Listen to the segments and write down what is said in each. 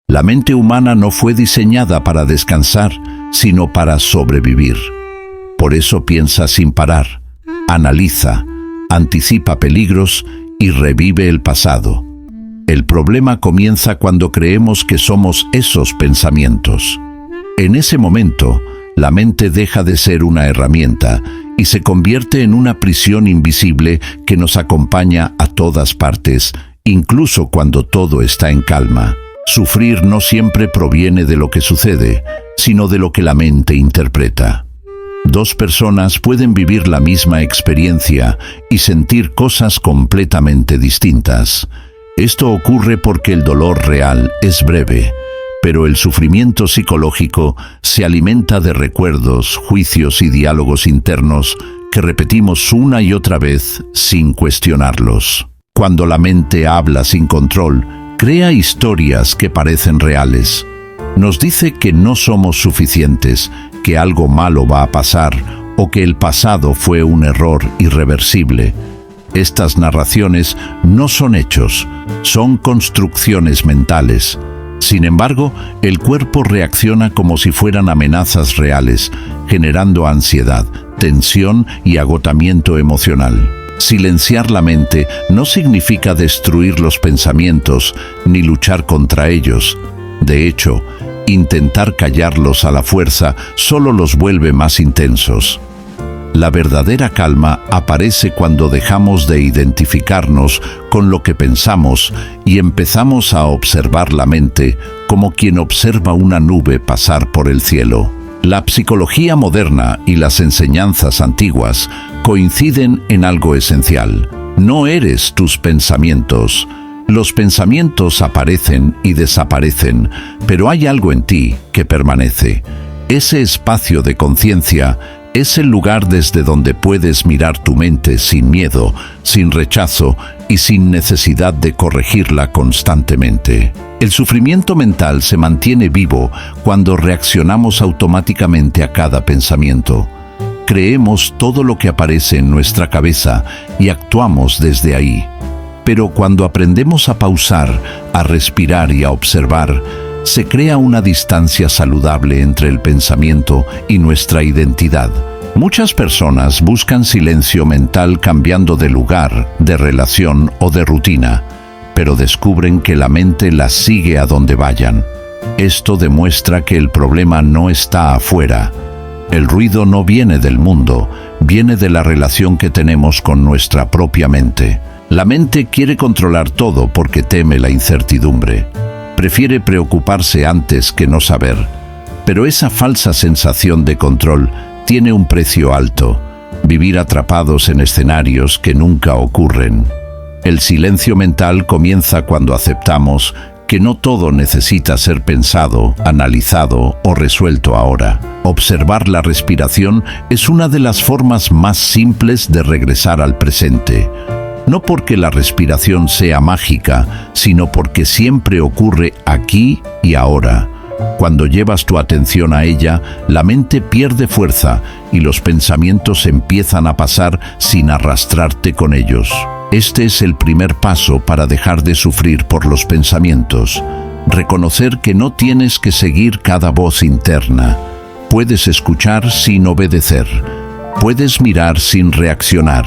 La mente humana no fue diseñada para descansar, sino para sobrevivir. Por eso piensa sin parar, analiza, anticipa peligros y revive el pasado. El problema comienza cuando creemos que somos esos pensamientos. En ese momento, la mente deja de ser una herramienta y se convierte en una prisión invisible que nos acompaña a todas partes, incluso cuando todo está en calma. Sufrir no siempre proviene de lo que sucede, sino de lo que la mente interpreta. Dos personas pueden vivir la misma experiencia y sentir cosas completamente distintas. Esto ocurre porque el dolor real es breve, pero el sufrimiento psicológico se alimenta de recuerdos, juicios y diálogos internos que repetimos una y otra vez sin cuestionarlos. Cuando la mente habla sin control, crea historias que parecen reales. Nos dice que no somos suficientes, que algo malo va a pasar o que el pasado fue un error irreversible. Estas narraciones no son hechos, son construcciones mentales. Sin embargo, el cuerpo reacciona como si fueran amenazas reales, generando ansiedad, tensión y agotamiento emocional. Silenciar la mente no significa destruir los pensamientos ni luchar contra ellos. De hecho, intentar callarlos a la fuerza solo los vuelve más intensos. La verdadera calma aparece cuando dejamos de identificarnos con lo que pensamos y empezamos a observar la mente como quien observa una nube pasar por el cielo. La psicología moderna y las enseñanzas antiguas coinciden en algo esencial. No eres tus pensamientos. Los pensamientos aparecen y desaparecen, pero hay algo en ti que permanece. Ese espacio de conciencia es el lugar desde donde puedes mirar tu mente sin miedo, sin rechazo y sin necesidad de corregirla constantemente. El sufrimiento mental se mantiene vivo cuando reaccionamos automáticamente a cada pensamiento. Creemos todo lo que aparece en nuestra cabeza y actuamos desde ahí. Pero cuando aprendemos a pausar, a respirar y a observar, se crea una distancia saludable entre el pensamiento y nuestra identidad. Muchas personas buscan silencio mental cambiando de lugar, de relación o de rutina, pero descubren que la mente las sigue a donde vayan. Esto demuestra que el problema no está afuera. El ruido no viene del mundo, viene de la relación que tenemos con nuestra propia mente. La mente quiere controlar todo porque teme la incertidumbre. Prefiere preocuparse antes que no saber. Pero esa falsa sensación de control tiene un precio alto: vivir atrapados en escenarios que nunca ocurren. El silencio mental comienza cuando aceptamos que no todo necesita ser pensado, analizado o resuelto ahora. Observar la respiración es una de las formas más simples de regresar al presente. No porque la respiración sea mágica, sino porque siempre ocurre aquí y ahora. Cuando llevas tu atención a ella, la mente pierde fuerza y los pensamientos empiezan a pasar sin arrastrarte con ellos. Este es el primer paso para dejar de sufrir por los pensamientos. Reconocer que no tienes que seguir cada voz interna. Puedes escuchar sin obedecer. Puedes mirar sin reaccionar.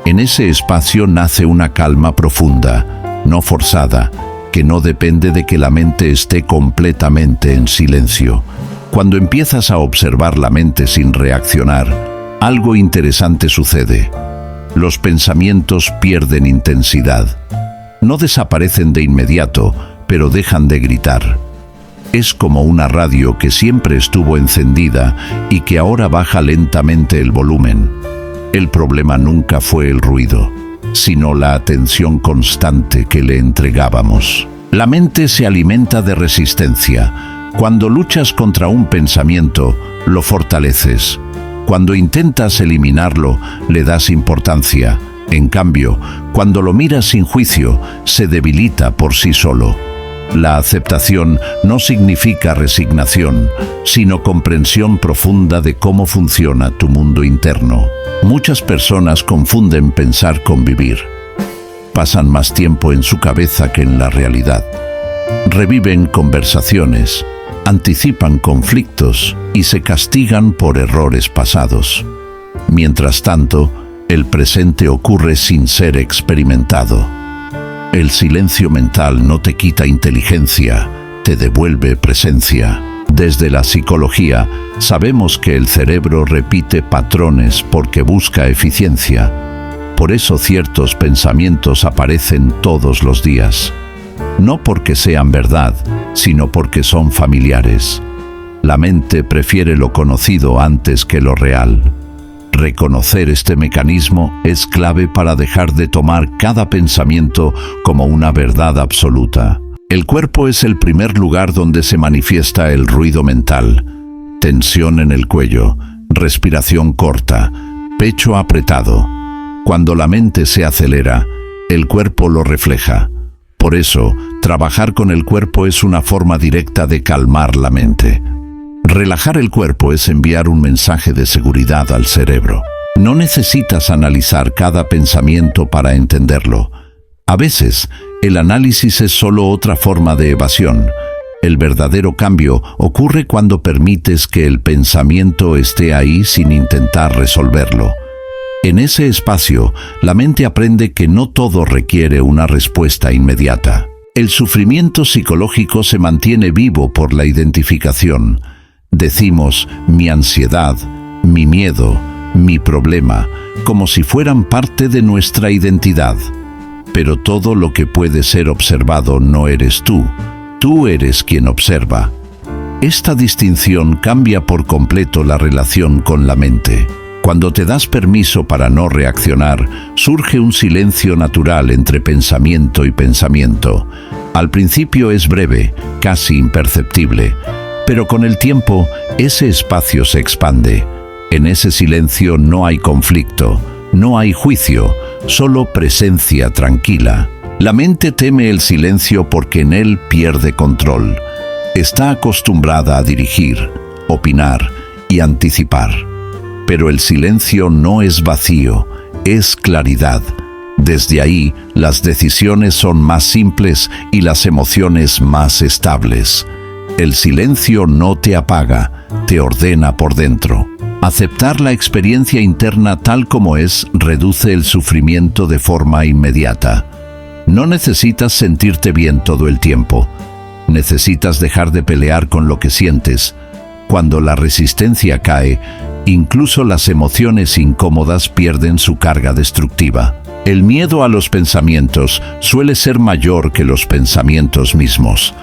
En ese espacio nace una calma profunda, no forzada, que no depende de que la mente esté completamente en silencio. Cuando empiezas a observar la mente sin reaccionar, algo interesante sucede. Los pensamientos pierden intensidad. No desaparecen de inmediato, pero dejan de gritar. Es como una radio que siempre estuvo encendida y que ahora baja lentamente el volumen. El problema nunca fue el ruido, sino la atención constante que le entregábamos. La mente se alimenta de resistencia. Cuando luchas contra un pensamiento, lo fortaleces. Cuando intentas eliminarlo, le das importancia. En cambio, cuando lo miras sin juicio, se debilita por sí solo. La aceptación no significa resignación, sino comprensión profunda de cómo funciona tu mundo interno. Muchas personas confunden pensar con vivir. Pasan más tiempo en su cabeza que en la realidad. reviven conversaciones, anticipan conflictos y se castigan por errores pasados. Mientras tanto, el presente ocurre sin ser experimentado. El silencio mental no te quita inteligencia, te devuelve presencia. Desde la psicología, sabemos que el cerebro repite patrones porque busca eficiencia. Por eso ciertos pensamientos aparecen todos los días. No porque sean verdad, sino porque son familiares. La mente prefiere lo conocido antes que lo real. Reconocer este mecanismo es clave para dejar de tomar cada pensamiento como una verdad absoluta. El cuerpo es el primer lugar donde se manifiesta el ruido mental. Tensión en el cuello, respiración corta, pecho apretado. Cuando la mente se acelera, el cuerpo lo refleja. Por eso, trabajar con el cuerpo es una forma directa de calmar la mente. Relajar el cuerpo es enviar un mensaje de seguridad al cerebro. No necesitas analizar cada pensamiento para entenderlo. A veces, el análisis es solo otra forma de evasión. El verdadero cambio ocurre cuando permites que el pensamiento esté ahí sin intentar resolverlo. En ese espacio, la mente aprende que no todo requiere una respuesta inmediata. El sufrimiento psicológico se mantiene vivo por la identificación. Decimos mi ansiedad, mi miedo, mi problema, como si fueran parte de nuestra identidad. Pero todo lo que puede ser observado no eres tú. Tú eres quien observa. Esta distinción cambia por completo la relación con la mente. Cuando te das permiso para no reaccionar, surge un silencio natural entre pensamiento y pensamiento. Al principio es breve, casi imperceptible, pero con el tiempo ese espacio se expande. En ese silencio no hay conflicto, no hay juicio, solo presencia tranquila. La mente teme el silencio porque en él pierde control. Está acostumbrada a dirigir, opinar y anticipar. Pero el silencio no es vacío, es claridad. Desde ahí, las decisiones son más simples y las emociones más estables. El silencio no te apaga, te ordena por dentro. Aceptar la experiencia interna tal como es reduce el sufrimiento de forma inmediata. No necesitas sentirte bien todo el tiempo. Necesitas dejar de pelear con lo que sientes. Cuando la resistencia cae, incluso las emociones incómodas pierden su carga destructiva. El miedo a los pensamientos suele ser mayor que los pensamientos mismos.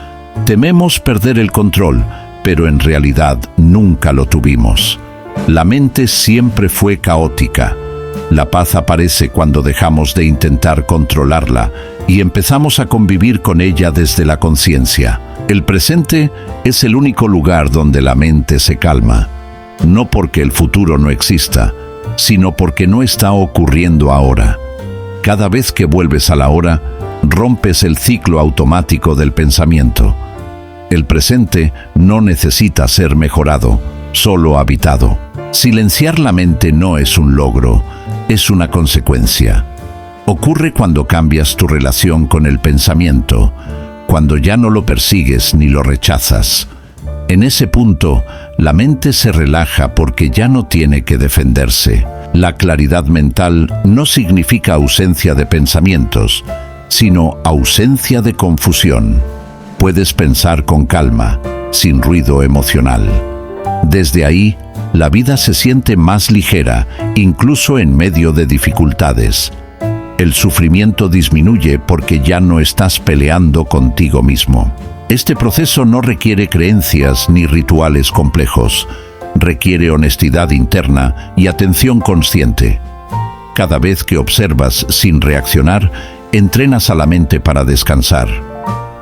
Tememos perder el control, pero en realidad nunca lo tuvimos. La mente siempre fue caótica. La paz aparece cuando dejamos de intentar controlarla y empezamos a convivir con ella desde la conciencia. El presente es el único lugar donde la mente se calma. No porque el futuro no exista, sino porque no está ocurriendo ahora. Cada vez que vuelves a la hora, rompes el ciclo automático del pensamiento. El presente no necesita ser mejorado, solo habitado. Silenciar la mente no es un logro, es una consecuencia. Ocurre cuando cambias tu relación con el pensamiento, cuando ya no lo persigues ni lo rechazas. En ese punto, la mente se relaja porque ya no tiene que defenderse. La claridad mental no significa ausencia de pensamientos, sino ausencia de confusión. Puedes pensar con calma, sin ruido emocional. Desde ahí, la vida se siente más ligera, incluso en medio de dificultades. El sufrimiento disminuye porque ya no estás peleando contigo mismo. Este proceso no requiere creencias ni rituales complejos. Requiere honestidad interna y atención consciente. Cada vez que observas sin reaccionar, entrenas a la mente para descansar.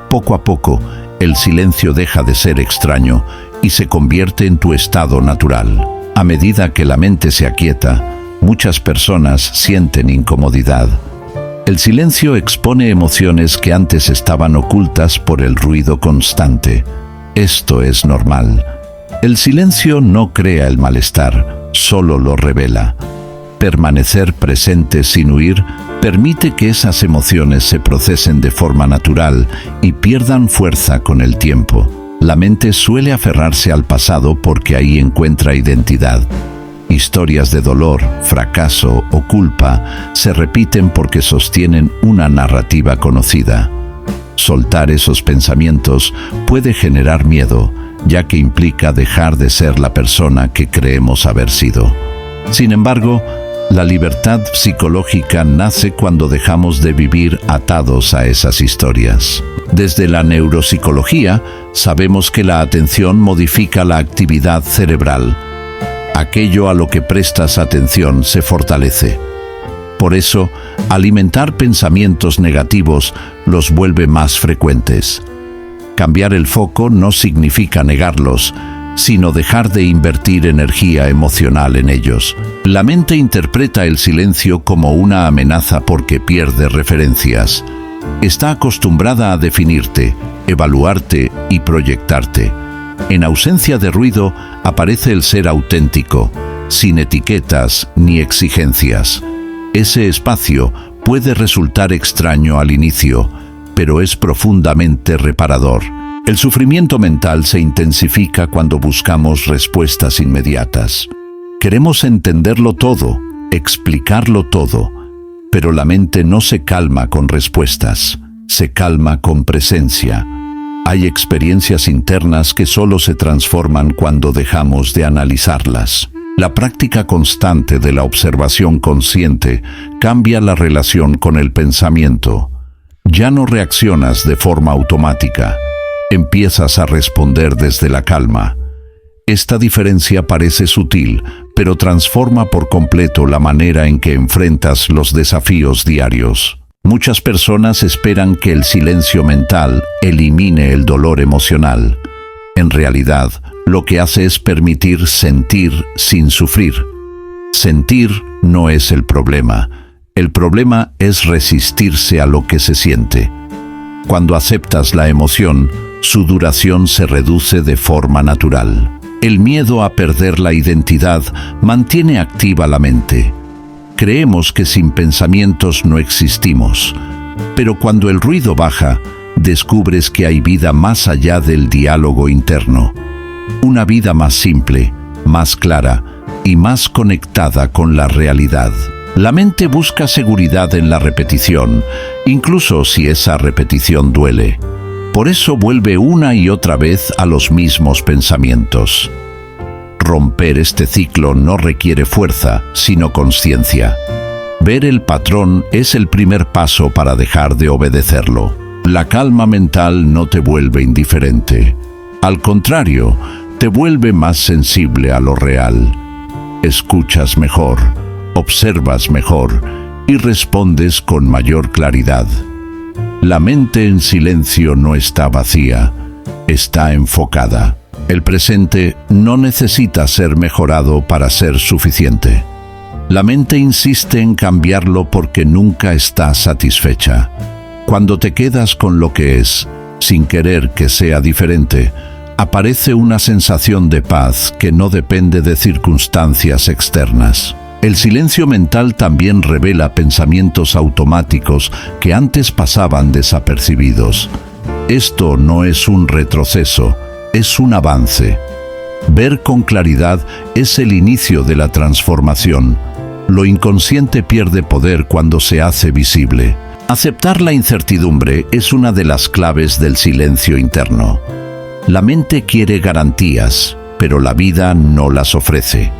Poco a poco, el silencio deja de ser extraño y se convierte en tu estado natural. A medida que la mente se aquieta, muchas personas sienten incomodidad. El silencio expone emociones que antes estaban ocultas por el ruido constante. Esto es normal. El silencio no crea el malestar, solo lo revela. Permanecer presente sin huir Permite que esas emociones se procesen de forma natural y pierdan fuerza con el tiempo. La mente suele aferrarse al pasado porque ahí encuentra identidad. Historias de dolor, fracaso o culpa se repiten porque sostienen una narrativa conocida. Soltar esos pensamientos puede generar miedo, ya que implica dejar de ser la persona que creemos haber sido. Sin embargo, la libertad psicológica nace cuando dejamos de vivir atados a esas historias. Desde la neuropsicología, sabemos que la atención modifica la actividad cerebral. Aquello a lo que prestas atención se fortalece. Por eso, alimentar pensamientos negativos los vuelve más frecuentes. Cambiar el foco no significa negarlos, sino dejar de invertir energía emocional en ellos. La mente interpreta el silencio como una amenaza porque pierde referencias. Está acostumbrada a definirte, evaluarte y proyectarte. En ausencia de ruido aparece el ser auténtico, sin etiquetas ni exigencias. Ese espacio puede resultar extraño al inicio, pero es profundamente reparador. El sufrimiento mental se intensifica cuando buscamos respuestas inmediatas. Queremos entenderlo todo, explicarlo todo, pero la mente no se calma con respuestas, se calma con presencia. Hay experiencias internas que solo se transforman cuando dejamos de analizarlas. La práctica constante de la observación consciente cambia la relación con el pensamiento. Ya no reaccionas de forma automática. Empiezas a responder desde la calma. Esta diferencia parece sutil, pero transforma por completo la manera en que enfrentas los desafíos diarios. Muchas personas esperan que el silencio mental elimine el dolor emocional. En realidad, lo que hace es permitir sentir sin sufrir. Sentir no es el problema. El problema es resistirse a lo que se siente. Cuando aceptas la emoción, su duración se reduce de forma natural. El miedo a perder la identidad mantiene activa la mente. Creemos que sin pensamientos no existimos, pero cuando el ruido baja, descubres que hay vida más allá del diálogo interno. Una vida más simple, más clara y más conectada con la realidad. La mente busca seguridad en la repetición, incluso si esa repetición duele. Por eso vuelve una y otra vez a los mismos pensamientos. Romper este ciclo no requiere fuerza, sino conciencia. Ver el patrón es el primer paso para dejar de obedecerlo. La calma mental no te vuelve indiferente. Al contrario, te vuelve más sensible a lo real. Escuchas mejor, observas mejor y respondes con mayor claridad. La mente en silencio no está vacía, está enfocada. El presente no necesita ser mejorado para ser suficiente. La mente insiste en cambiarlo porque nunca está satisfecha. Cuando te quedas con lo que es, sin querer que sea diferente, aparece una sensación de paz que no depende de circunstancias externas. El silencio mental también revela pensamientos automáticos que antes pasaban desapercibidos. Esto no es un retroceso, es un avance. Ver con claridad es el inicio de la transformación. Lo inconsciente pierde poder cuando se hace visible. Aceptar la incertidumbre es una de las claves del silencio interno. La mente quiere garantías, pero la vida no las ofrece.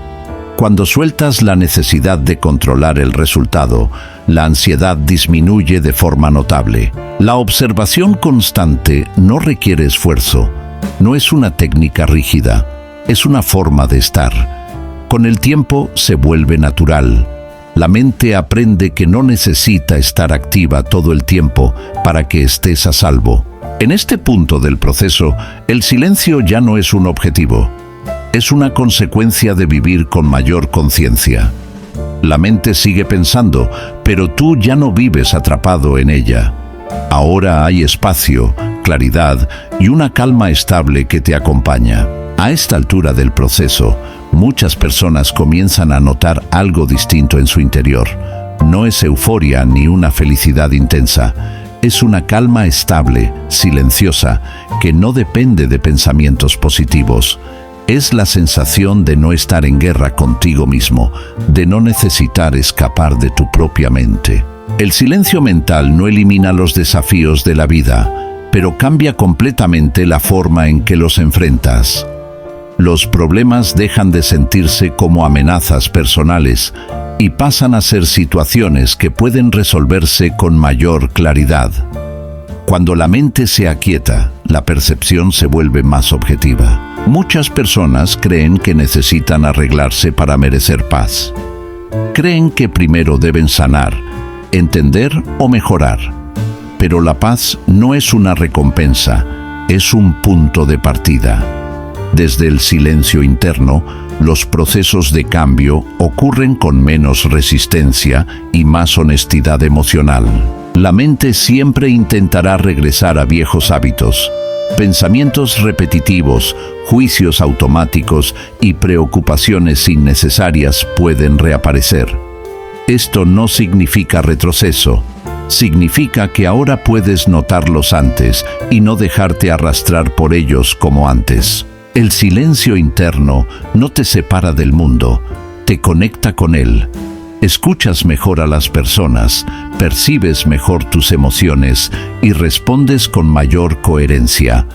Cuando sueltas la necesidad de controlar el resultado, la ansiedad disminuye de forma notable. La observación constante no requiere esfuerzo, no es una técnica rígida, es una forma de estar. Con el tiempo se vuelve natural. La mente aprende que no necesita estar activa todo el tiempo para que estés a salvo. En este punto del proceso, el silencio ya no es un objetivo. Es una consecuencia de vivir con mayor conciencia. La mente sigue pensando, pero tú ya no vives atrapado en ella. Ahora hay espacio, claridad y una calma estable que te acompaña. A esta altura del proceso, muchas personas comienzan a notar algo distinto en su interior. No es euforia ni una felicidad intensa. Es una calma estable, silenciosa, que no depende de pensamientos positivos. Es la sensación de no estar en guerra contigo mismo, de no necesitar escapar de tu propia mente. El silencio mental no elimina los desafíos de la vida, pero cambia completamente la forma en que los enfrentas. Los problemas dejan de sentirse como amenazas personales y pasan a ser situaciones que pueden resolverse con mayor claridad. Cuando la mente se aquieta, la percepción se vuelve más objetiva. Muchas personas creen que necesitan arreglarse para merecer paz. Creen que primero deben sanar, entender o mejorar. Pero la paz no es una recompensa, es un punto de partida. Desde el silencio interno, los procesos de cambio ocurren con menos resistencia y más honestidad emocional. La mente siempre intentará regresar a viejos hábitos, pensamientos repetitivos, juicios automáticos y preocupaciones innecesarias pueden reaparecer. Esto no significa retroceso, significa que ahora puedes notarlos antes y no dejarte arrastrar por ellos como antes. El silencio interno no te separa del mundo, te conecta con él. Escuchas mejor a las personas, percibes mejor tus emociones y respondes con mayor coherencia.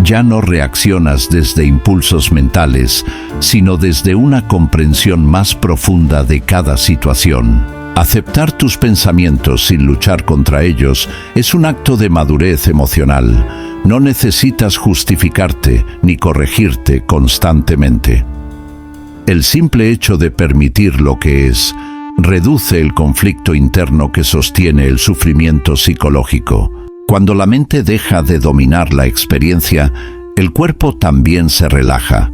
Ya no reaccionas desde impulsos mentales, sino desde una comprensión más profunda de cada situación. Aceptar tus pensamientos sin luchar contra ellos es un acto de madurez emocional. No necesitas justificarte ni corregirte constantemente. El simple hecho de permitir lo que es, reduce el conflicto interno que sostiene el sufrimiento psicológico. Cuando la mente deja de dominar la experiencia, el cuerpo también se relaja.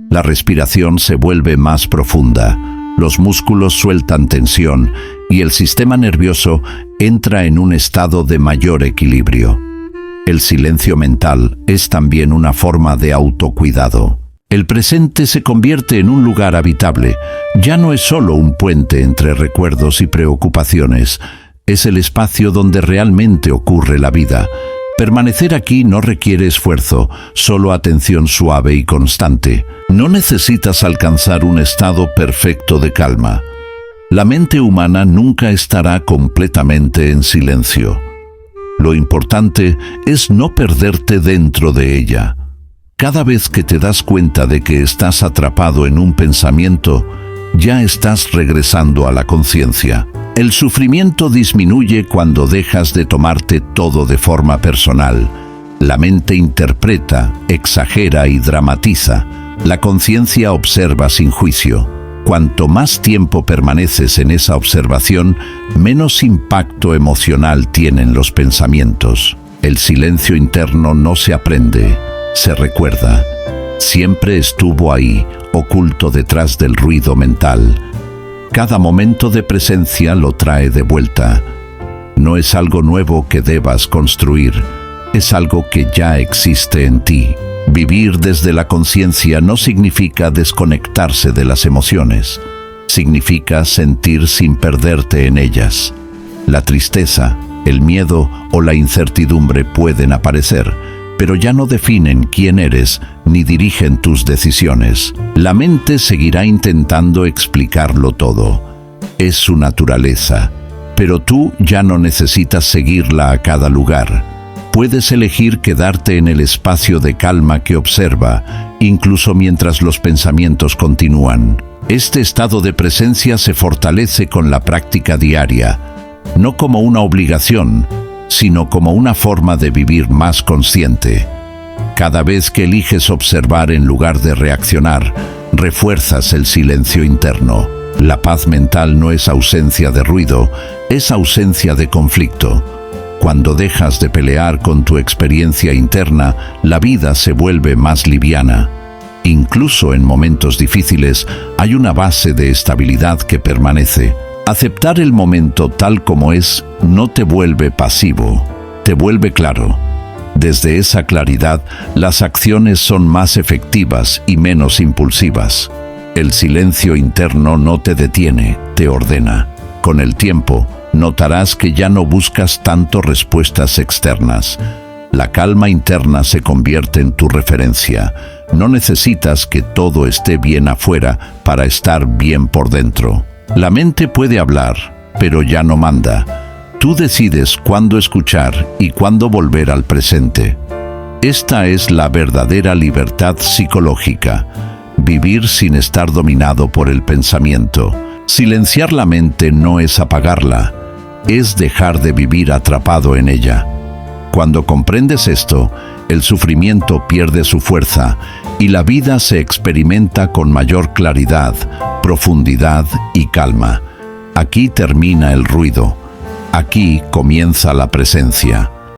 La respiración se vuelve más profunda, los músculos sueltan tensión y el sistema nervioso entra en un estado de mayor equilibrio. El silencio mental es también una forma de autocuidado. El presente se convierte en un lugar habitable. Ya no es solo un puente entre recuerdos y preocupaciones. Es el espacio donde realmente ocurre la vida. Permanecer aquí no requiere esfuerzo, solo atención suave y constante. No necesitas alcanzar un estado perfecto de calma. La mente humana nunca estará completamente en silencio. Lo importante es no perderte dentro de ella. Cada vez que te das cuenta de que estás atrapado en un pensamiento, ya estás regresando a la conciencia. El sufrimiento disminuye cuando dejas de tomarte todo de forma personal. La mente interpreta, exagera y dramatiza. La conciencia observa sin juicio. Cuanto más tiempo permaneces en esa observación, menos impacto emocional tienen los pensamientos. El silencio interno no se aprende, se recuerda. Siempre estuvo ahí, oculto detrás del ruido mental. Cada momento de presencia lo trae de vuelta. No es algo nuevo que debas construir, es algo que ya existe en ti. Vivir desde la conciencia no significa desconectarse de las emociones. Significa sentir sin perderte en ellas. La tristeza, el miedo o la incertidumbre pueden aparecer, pero ya no definen quién eres ni dirigen tus decisiones. La mente seguirá intentando explicarlo todo. Es su naturaleza, pero tú ya no necesitas seguirla a cada lugar. Puedes elegir quedarte en el espacio de calma que observa, incluso mientras los pensamientos continúan. Este estado de presencia se fortalece con la práctica diaria, no como una obligación, sino como una forma de vivir más consciente. Cada vez que eliges observar en lugar de reaccionar, refuerzas el silencio interno. La paz mental no es ausencia de ruido, es ausencia de conflicto. Cuando dejas de pelear con tu experiencia interna, la vida se vuelve más liviana. Incluso en momentos difíciles, hay una base de estabilidad que permanece. Aceptar el momento tal como es no te vuelve pasivo, te vuelve claro. Desde esa claridad, las acciones son más efectivas y menos impulsivas. El silencio interno no te detiene, te ordena. Con el tiempo, notarás que ya no buscas tanto respuestas externas. La calma interna se convierte en tu referencia. No necesitas que todo esté bien afuera para estar bien por dentro. La mente puede hablar, pero ya no manda. Tú decides cuándo escuchar y cuándo volver al presente. Esta es la verdadera libertad psicológica. Vivir sin estar dominado por el pensamiento. Silenciar la mente no es apagarla, es dejar de vivir atrapado en ella. Cuando comprendes esto, el sufrimiento pierde su fuerza y la vida se experimenta con mayor claridad, profundidad y calma. Aquí termina el ruido. Aquí comienza la presencia.